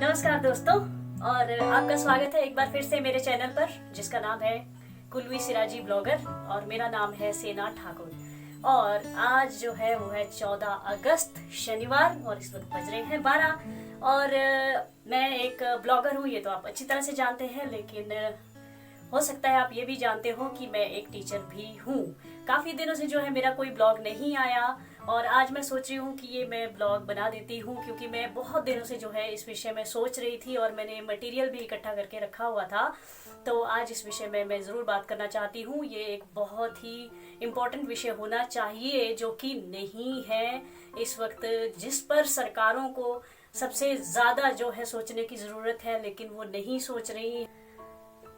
नमस्कार दोस्तों, और आपका स्वागत है एक बार फिर से मेरे चैनल पर, जिसका नाम है कुलवी सिराजी ब्लॉगर और मेरा नाम है सेना ठाकुर। और आज जो है वो है 14 अगस्त शनिवार और इस वक्त बज रहे हैं 12। और मैं एक ब्लॉगर हूँ, ये तो आप अच्छी तरह से जानते हैं, लेकिन हो सकता है आप ये भी जानते हो कि मैं एक टीचर भी हूँ। काफी दिनों से जो है मेरा कोई ब्लॉग नहीं आया और आज मैं सोच रही हूँ कि ये मैं ब्लॉग बना देती हूँ, क्योंकि मैं बहुत दिनों से जो है इस विषय में सोच रही थी और मैंने मटेरियल भी इकट्ठा करके रखा हुआ था। तो आज इस विषय में मैं ज़रूर बात करना चाहती हूँ। ये एक बहुत ही इम्पोर्टेंट विषय होना चाहिए जो कि नहीं है इस वक्त, जिस पर सरकारों को सबसे ज़्यादा जो है सोचने की ज़रूरत है, लेकिन वो नहीं सोच रही।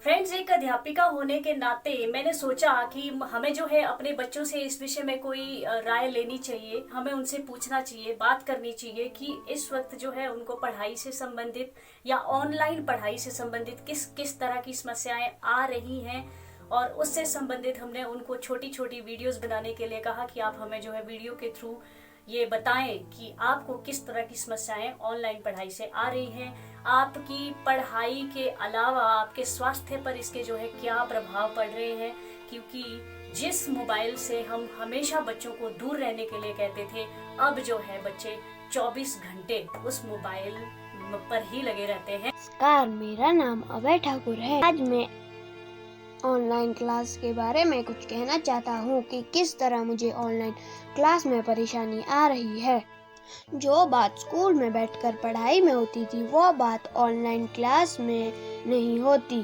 फ्रेंड्स, एक अध्यापिका होने के नाते मैंने सोचा कि हमें जो है अपने बच्चों से इस विषय में कोई राय लेनी चाहिए, हमें उनसे पूछना चाहिए, बात करनी चाहिए कि इस वक्त जो है उनको पढ़ाई से संबंधित या ऑनलाइन पढ़ाई से संबंधित किस किस तरह की समस्याएं आ रही हैं। और उससे संबंधित हमने उनको छोटी छोटी वीडियोस बनाने के लिए कहा कि आप हमें जो है वीडियो के थ्रू ये बताएं कि आपको किस तरह की समस्याएं ऑनलाइन पढ़ाई से आ रही हैं, आपकी पढ़ाई के अलावा आपके स्वास्थ्य पर इसके जो है क्या प्रभाव पड़ रहे हैं। क्योंकि जिस मोबाइल से हम हमेशा बच्चों को दूर रहने के लिए कहते थे, अब जो है बच्चे 24 घंटे उस मोबाइल पर ही लगे रहते हैं। नमस्कार, मेरा नाम अभय ठाकुर है। आज मैं ऑनलाइन क्लास के बारे में कुछ कहना चाहता हूँ कि किस तरह मुझे ऑनलाइन क्लास में परेशानी आ रही है। जो बात स्कूल में बैठकर पढ़ाई में होती थी, वो बात ऑनलाइन क्लास में नहीं होती।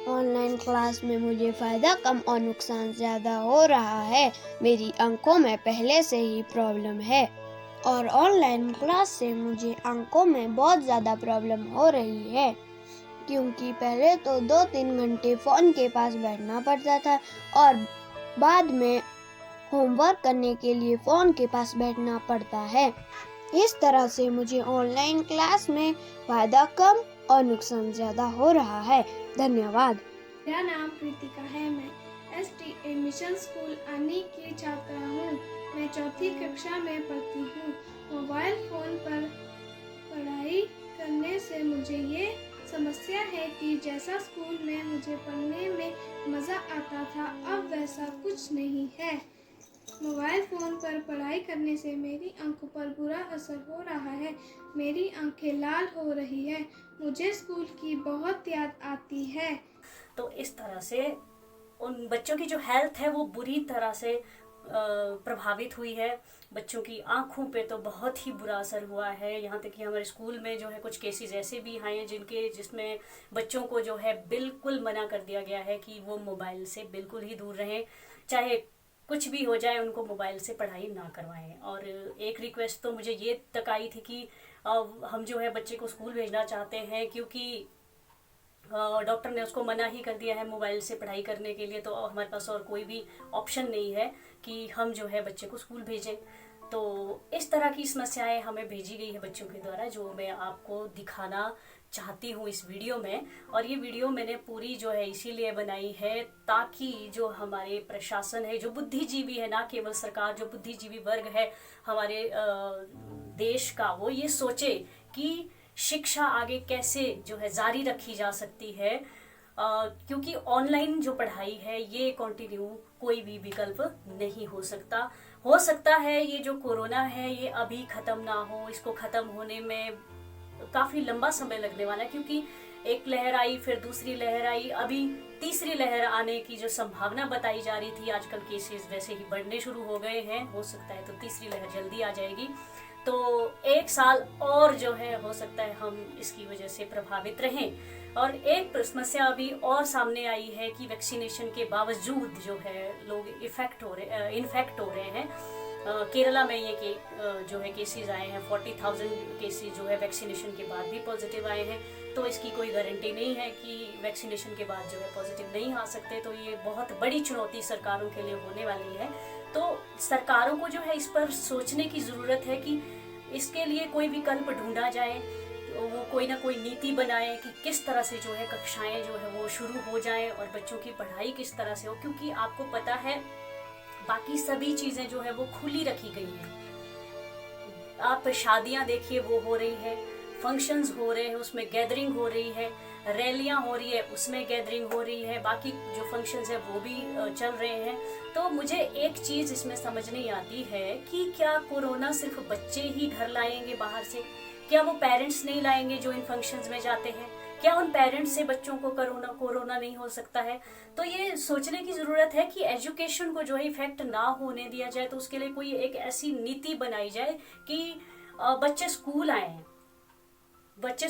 ऑनलाइन क्लास में मुझे फायदा कम और नुकसान ज्यादा हो रहा है। मेरी आंखों में पहले से ही प्रॉब्लम है और ऑनलाइन क्लास से मुझे आंखों में बहुत ज्यादा प्रॉब्लम हो रही है, क्योंकि पहले तो 2-3 घंटे फोन के पास बैठना पड़ता था और बाद में होमवर्क करने के लिए फोन के पास बैठना पड़ता है। इस तरह से मुझे ऑनलाइन क्लास में फायदा कम और नुकसान ज्यादा हो रहा है। धन्यवाद। मेरा नाम कृतिका है। मैं STA मिशन स्कूल आनी की छात्रा हूँ। मैं 4ठी कक्षा में पढ़ती हूँ। मोबाइल फोन पर पढ़ाई करने से मुझे ये समस्या है कि जैसा स्कूल में मुझे पढ़ने में मज़ा आता था, अब वैसा कुछ नहीं है। मोबाइल फ़ोन पर पढ़ाई करने से मेरी आंखों पर बुरा असर हो रहा है। मेरी आंखें लाल हो रही है। मुझे स्कूल की बहुत याद आती है। तो इस तरह से उन बच्चों की जो हेल्थ है वो बुरी तरह से प्रभावित हुई है। बच्चों की आंखों पे तो बहुत ही बुरा असर हुआ है। यहाँ तक कि हमारे स्कूल में जो है कुछ केसेस ऐसे भी आए हैं जिसमें बच्चों को जो है बिल्कुल मना कर दिया गया है कि वो मोबाइल से बिल्कुल ही दूर रहें, चाहे कुछ भी हो जाए उनको मोबाइल से पढ़ाई ना करवाएं। और एक रिक्वेस्ट तो मुझे ये तक आई थी कि हम जो है बच्चे को स्कूल भेजना चाहते हैं, क्योंकि डॉक्टर ने उसको मना ही कर दिया है मोबाइल से पढ़ाई करने के लिए, तो हमारे पास और कोई भी ऑप्शन नहीं है कि हम जो है बच्चे को स्कूल भेजें। तो इस तरह की समस्याएं हमें भेजी गई है बच्चों के द्वारा, जो मैं आपको दिखाना चाहती हूँ इस वीडियो में। और ये वीडियो मैंने पूरी जो है इसीलिए बनाई है ताकि जो हमारे प्रशासन है, जो बुद्धिजीवी है, ना केवल सरकार, जो बुद्धिजीवी वर्ग है हमारे देश का, वो ये सोचे कि शिक्षा आगे कैसे जो है जारी रखी जा सकती है। क्योंकि ऑनलाइन जो पढ़ाई है ये कंटिन्यू कोई भी विकल्प नहीं हो सकता है ये जो कोरोना है ये अभी खत्म ना हो, इसको खत्म होने में काफी लंबा समय लगने वाला है, क्योंकि एक लहर आई, फिर दूसरी लहर आई, अभी तीसरी लहर आने की जो संभावना बताई जा रही थी। आजकल केसेस वैसे ही बढ़ने शुरू हो गए हैं, हो सकता है तो तीसरी लहर जल्दी आ जाएगी। तो 1 साल और जो है हो सकता है हम इसकी वजह से प्रभावित रहें। और एक समस्या अभी और सामने आई है कि वैक्सीनेशन के बावजूद जो है लोग इन्फेक्ट हो रहे हैं। केरला में ये जो है केसेस आए हैं, 40,000 केसेस जो है वैक्सीनेशन के बाद भी पॉजिटिव आए हैं। तो इसकी कोई गारंटी नहीं है कि वैक्सीनेशन के बाद जो है पॉजिटिव नहीं आ सकते। तो ये बहुत बड़ी चुनौती सरकारों के लिए होने वाली है। तो सरकारों को जो है इस पर सोचने की ज़रूरत है कि इसके लिए कोई विकल्प ढूंढा जाए, वो कोई ना कोई नीति बनाए कि किस तरह से जो है कक्षाएं जो है वो शुरू हो जाएं और बच्चों की पढ़ाई किस तरह से हो। क्योंकि आपको पता है बाकी सभी चीज़ें जो है वो खुली रखी गई हैं। आप शादियां देखिए वो हो रही है, फंक्शंस हो रहे हैं उसमें गैदरिंग हो रही है, रैलियां हो रही है उसमें गैदरिंग हो रही है, बाकी जो फंक्शंस है वो भी चल रहे हैं। तो मुझे एक चीज इसमें समझ नहीं आती है कि क्या कोरोना सिर्फ बच्चे ही घर लाएंगे बाहर से? क्या वो पेरेंट्स नहीं लाएंगे जो इन फंक्शंस में जाते हैं? क्या उन पेरेंट्स से बच्चों को कोरोना नहीं हो सकता है? तो ये सोचने की जरूरत है कि एजुकेशन को जो है इफेक्ट ना होने दिया जाए, तो उसके लिए कोई एक ऐसी नीति बनाई जाए कि बच्चे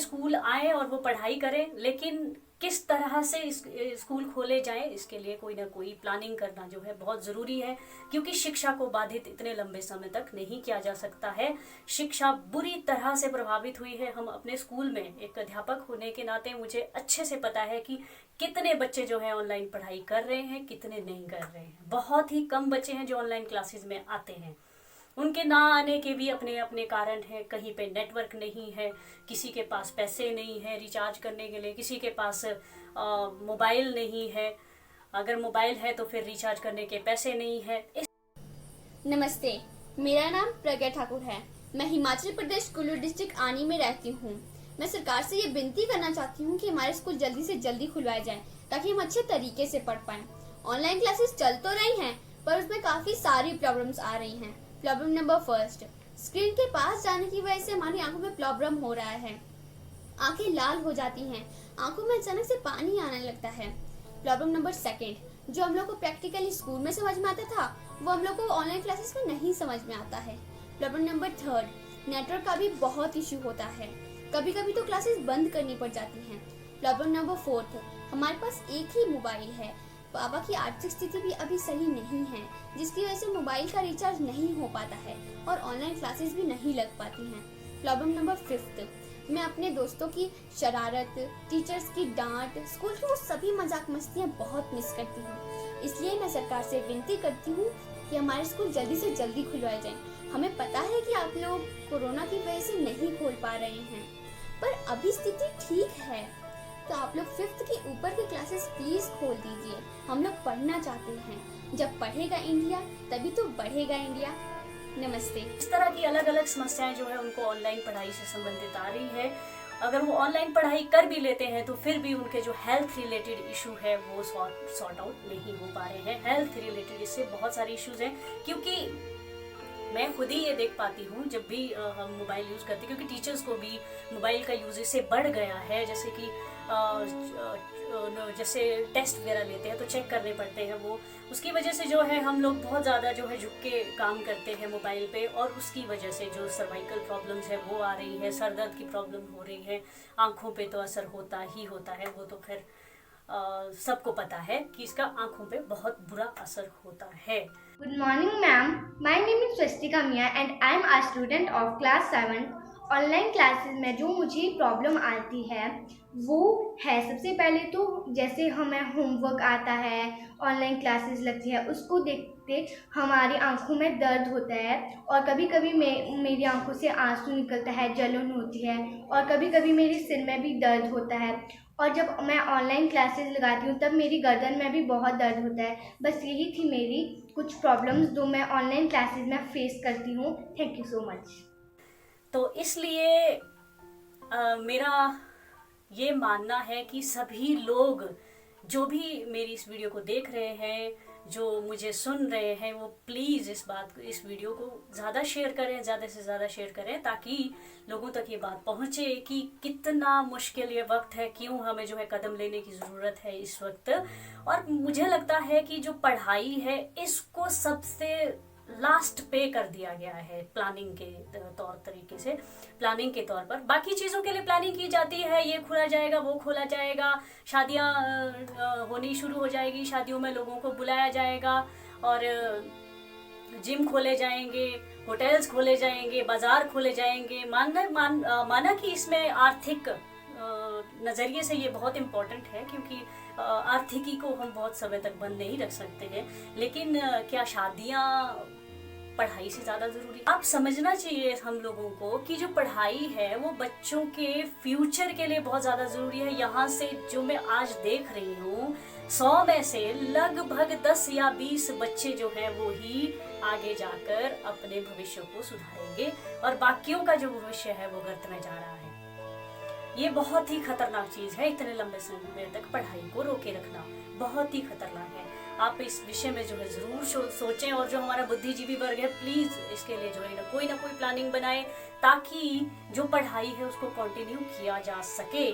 स्कूल आए और वो पढ़ाई करें, लेकिन किस तरह से स्कूल खोले जाएं इसके लिए कोई ना कोई प्लानिंग करना जो है बहुत जरूरी है, क्योंकि शिक्षा को बाधित इतने लंबे समय तक नहीं किया जा सकता है। शिक्षा बुरी तरह से प्रभावित हुई है। हम अपने स्कूल में एक अध्यापक होने के नाते मुझे अच्छे से पता है कि कितने बच्चे जो है ऑनलाइन पढ़ाई कर रहे हैं, कितने नहीं कर रहे हैं। बहुत ही कम बच्चे हैं जो ऑनलाइन क्लासेस में आते हैं। उनके ना आने के भी अपने अपने कारण हैं। कहीं पे नेटवर्क नहीं है, किसी के पास पैसे नहीं है रिचार्ज करने के लिए, किसी के पास मोबाइल नहीं है, अगर मोबाइल है तो फिर रिचार्ज करने के पैसे नहीं है। नमस्ते, मेरा नाम प्रज्ञा ठाकुर है। मैं हिमाचल प्रदेश कुल्लू डिस्ट्रिक्ट आनी में रहती हूँ। मैं सरकार से ये विनती करना चाहती हूँ कि हमारे स्कूल जल्दी से जल्दी खुलवाए जाएं, ताकि हम अच्छे तरीके से पढ़ पाएं। ऑनलाइन क्लासेस चल तो रही हैं, पर उसमें काफी सारी प्रॉब्लम्स आ रही हैं। प्रॉब्लम नंबर फर्स्ट, स्क्रीन के पास जाने की वजह से हमारी आंखों में प्रॉब्लम हो रहा है। आंखें लाल हो जाती हैं, आंखों में अचानक से पानी आने लगता है। प्रॉब्लम नंबर सेकंड, जो हम लोग को प्रैक्टिकली स्कूल में समझ में आता था, वो हम लोग को ऑनलाइन क्लासेस में नहीं समझ में आता है। प्रॉब्लम नंबर थर्ड, नेटवर्क का भी बहुत इश्यू होता है। कभी कभी तो क्लासेस बंद करनी पड़ जाती हैं। प्रॉब्लम नंबर फोर्थ, हमारे पास एक ही मोबाइल है। पापा की आर्थिक स्थिति भी अभी सही नहीं है, जिसकी वजह से मोबाइल का रिचार्ज नहीं हो पाता है और ऑनलाइन क्लासेस भी नहीं लग पाती हैं। प्रॉब्लम नंबर फिफ्थ, मैं अपने दोस्तों की शरारत, टीचर्स की डांट, स्कूल की वो सभी मजाक मस्तियाँ बहुत मिस करती हूँ। इसलिए मैं सरकार से विनती करती हूँ कि हमारे स्कूल जल्दी से जल्दी खुलवाए जाएं। हमें पता है कि आप लोग कोरोना की वजह से नहीं खोल पा रहे हैं, पर अभी स्थिति ठीक है, तो आप लोग 5th के ऊपर की क्लासेस प्लीज खोल दीजिए। हम लोग पढ़ना चाहते हैं। जब पढ़ेगा इंडिया तभी तो बढ़ेगा इंडिया। नमस्ते। इस तरह की अलग अलग समस्याएं जो है उनको ऑनलाइन पढ़ाई से संबंधित आ रही है। अगर वो ऑनलाइन पढ़ाई कर भी लेते हैं तो फिर भी उनके जो हेल्थ रिलेटेड इशू है वो सॉर्ट आउट नहीं हो पा रहे हैं। हेल्थ रिलेटेड इससे बहुत सारे इश्यूज हैं, क्योंकि मैं खुद ही ये देख पाती हूँ जब भी हम मोबाइल यूज करते हैं, क्योंकि टीचर्स को भी मोबाइल का यूज इससे बढ़ गया है। जैसे कि जैसे टेस्ट वगैरह लेते हैं तो चेक करने पड़ते हैं, वो उसकी वजह से जो है हम लोग बहुत ज़्यादा जो है झुक के काम करते हैं मोबाइल पे, और उसकी वजह से जो सर्वाइकल प्रॉब्लम्स है वो आ रही है, सर दर्द की प्रॉब्लम हो रही है, आंखों पे तो असर होता ही होता है। वो तो खैर सबको पता है कि इसका आंखों पे बहुत बुरा असर होता है। Good morning, ma'am. My name is Swastika Mia and I am a student of class 7. Online classes में जो मुझे प्रॉब्लम आती है वो है, सबसे पहले तो जैसे हमें होमवर्क आता है, ऑनलाइन क्लासेस लगती है, उसको देखते हमारी आंखों में दर्द होता है, और कभी कभी मेरी आंखों से आंसू निकलता है, जलन होती है, और कभी कभी मेरे सिर में भी दर्द होता है। और जब मैं ऑनलाइन क्लासेस लगाती हूँ तब मेरी गर्दन में भी बहुत दर्द होता है। बस यही थी मेरी कुछ प्रॉब्लम्स जो मैं ऑनलाइन क्लासेस में फेस करती हूँ। Thank you so much. तो इसलिए मेरा ये मानना है कि सभी लोग जो भी मेरी इस वीडियो को देख रहे हैं, जो मुझे सुन रहे हैं, वो प्लीज़ इस वीडियो को ज़्यादा शेयर करें, ज़्यादा से ज़्यादा शेयर करें, ताकि लोगों तक ये बात पहुँचे कि कितना मुश्किल ये वक्त है, क्यों हमें जो है कदम लेने की ज़रूरत है इस वक्त। और मुझे लगता है कि जो पढ़ाई है इसको सबसे लास्ट पे कर दिया गया है प्लानिंग के तौर पर। बाकी चीज़ों के लिए प्लानिंग की जाती है, ये खोला जाएगा, वो खोला जाएगा, शादियाँ होनी शुरू हो जाएगी, शादियों में लोगों को बुलाया जाएगा, और जिम खोले जाएंगे, होटल्स खोले जाएंगे, बाजार खोले जाएंगे। माना कि इसमें आर्थिक नज़रिए से ये बहुत इम्पोर्टेंट है, क्योंकि आर्थिकी को हम बहुत समय तक बंद नहीं रख सकते हैं, लेकिन क्या शादियाँ पढ़ाई से ज़्यादा ज़रूरी? आप समझना चाहिए हम लोगों को कि जो पढ़ाई है वो बच्चों के फ्यूचर के लिए बहुत ज़्यादा ज़रूरी है। यहाँ से जो मैं आज देख रही हूँ, 100 में से लगभग 10 या 20 बच्चे जो हैं वो ही आगे जाकर अपने भविष्य को सुधारेंगे, और बाकियों का जो भविष्य है वो गर्त में जा रहा है। ये बहुत ही खतरनाक चीज है। इतने लंबे समय तक पढ़ाई को रोके रखना बहुत ही खतरनाक है। आप इस विषय में जो है जरूर सोचें, और जो हमारा बुद्धिजीवी वर्ग है प्लीज इसके लिए जो है ना कोई प्लानिंग बनाए, ताकि जो पढ़ाई है उसको कंटिन्यू किया जा सके।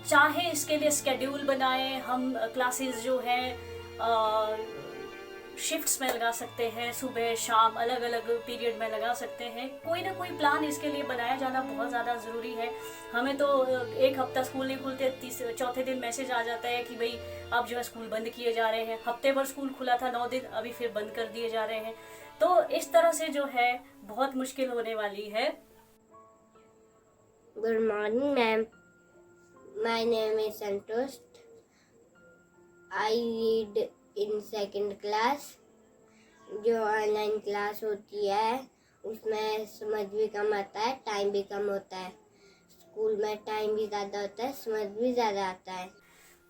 चाहे इसके लिए स्केड्यूल बनाए, हम क्लासेस जो है शिफ्ट्स में लगा सकते हैं, सुबह शाम अलग अलग पीरियड में लगा सकते हैं। कोई ना कोई प्लान इसके लिए बनाया जाना बहुत ज़्यादा ज़रूरी है। हमें तो एक हफ्ता स्कूल नहीं खुलते, चौथे दिन मैसेज आ जाता है कि भाई अब जो है स्कूल बंद किए जा रहे हैं। हफ्ते भर स्कूल खुला था 9 दिन, अभी फिर बंद कर दिए जा रहे हैं। तो इस तरह से जो है बहुत मुश्किल होने वाली है। Good morning ma'am, my name is Santosh, I read in second class. जो ऑनलाइन क्लास होती है उसमें समझ भी कम आता है, टाइम भी कम होता है। स्कूल में टाइम भी ज़्यादा होता है, समझ भी ज़्यादा आता है।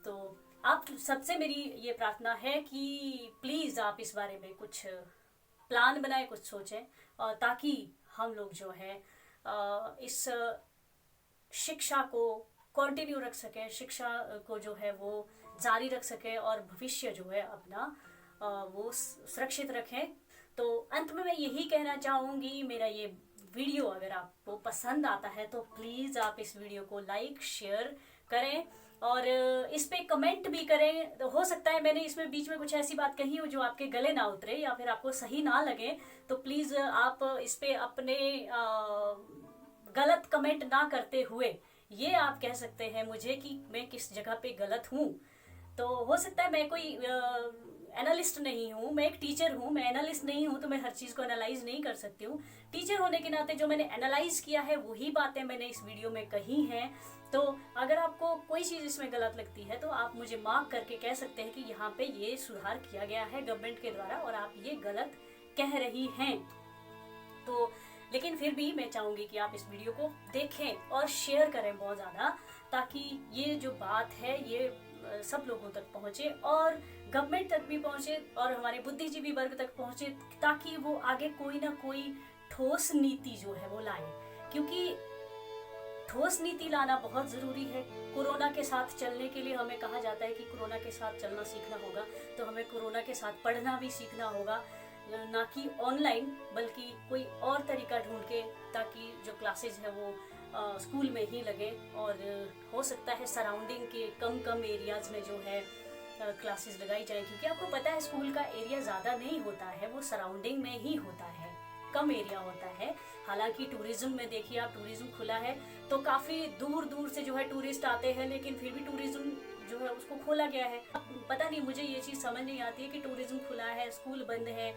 तो आप सबसे मेरी ये प्रार्थना है कि प्लीज़ आप इस बारे में कुछ प्लान बनाए, कुछ सोचें, और ताकि हम लोग जो है इस शिक्षा को कंटिन्यू रख सकें, शिक्षा को जो है वो जारी रख सकें, और भविष्य जो है अपना वो सुरक्षित रखें। तो अंत में मैं यही कहना चाहूँगी, मेरा ये वीडियो अगर आपको पसंद आता है तो प्लीज़ आप इस वीडियो को लाइक शेयर करें और इस पे कमेंट भी करें। तो हो सकता है मैंने इसमें बीच में कुछ ऐसी बात कही हो जो आपके गले ना उतरे या फिर आपको सही ना लगे, तो प्लीज़ आप इस पे अपने गलत कमेंट ना करते हुए ये आप कह सकते हैं मुझे कि मैं किस जगह पे गलत हूँ। तो हो सकता है मैं कोई एनालिस्ट नहीं हूँ, मैं एक टीचर हूँ, मैं एनालिस्ट नहीं हूँ, तो मैं हर चीज़ को एनालाइज नहीं कर सकती हूँ। टीचर होने के नाते जो मैंने एनालाइज किया है वही बातें मैंने इस वीडियो में कही हैं। तो अगर आपको कोई चीज़ इसमें गलत लगती है तो आप मुझे मार्क करके कह सकते हैं कि यहाँ पे ये सुधार किया गया है गवर्नमेंट के द्वारा और आप ये गलत कह रही हैं। तो लेकिन फिर भी मैं चाहूँगी कि आप इस वीडियो को देखें और शेयर करें बहुत ज़्यादा, ताकि ये जो बात है ये सब लोगों तक पहुँचे और गवर्नमेंट तक भी पहुँचे और हमारे बुद्धिजीवी वर्ग तक पहुँचे, ताकि वो आगे कोई ना कोई ठोस नीति जो है वो लाए, क्योंकि ठोस नीति लाना बहुत ज़रूरी है। कोरोना के साथ चलने के लिए हमें कहा जाता है कि कोरोना के साथ चलना सीखना होगा, तो हमें कोरोना के साथ पढ़ना भी सीखना होगा, ना कि ऑनलाइन बल्कि कोई और तरीका ढूंढ के, ताकि जो क्लासेस है वो स्कूल में ही लगे। और हो सकता है सराउंडिंग के कम एरियाज़ में जो है क्लासेस लगाई जाए, क्योंकि आपको पता है स्कूल का एरिया ज़्यादा नहीं होता है, वो सराउंडिंग में ही होता है, कम एरिया होता है। हालांकि टूरिज्म में देखिए आप, टूरिज्म खुला है तो काफ़ी दूर दूर से जो है टूरिस्ट आते हैं, लेकिन फिर भी टूरिज्म जो है उसको खोला गया है। पता नहीं, मुझे ये चीज़ समझ नहीं आती है कि टूरिज्म खुला है, स्कूल बंद है।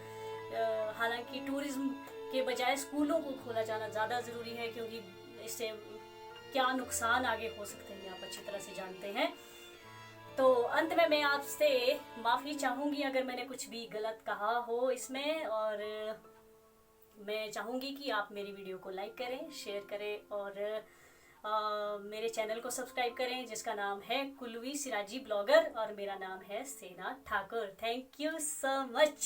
हालांकि टूरिज्म के बजाय स्कूलों को खोला जाना ज़्यादा ज़रूरी है, क्योंकि इससे क्या नुकसान आगे हो सकते हैं आप अच्छी तरह से जानते हैं। तो अंत में मैं आपसे माफ़ी चाहूँगी अगर मैंने कुछ भी गलत कहा हो इसमें, और मैं चाहूँगी कि आप मेरी वीडियो को लाइक करें, शेयर करें और मेरे चैनल को सब्सक्राइब करें, जिसका नाम है कुलवी सिराजी ब्लॉगर और मेरा नाम है सेना Thakur. Thank you so much.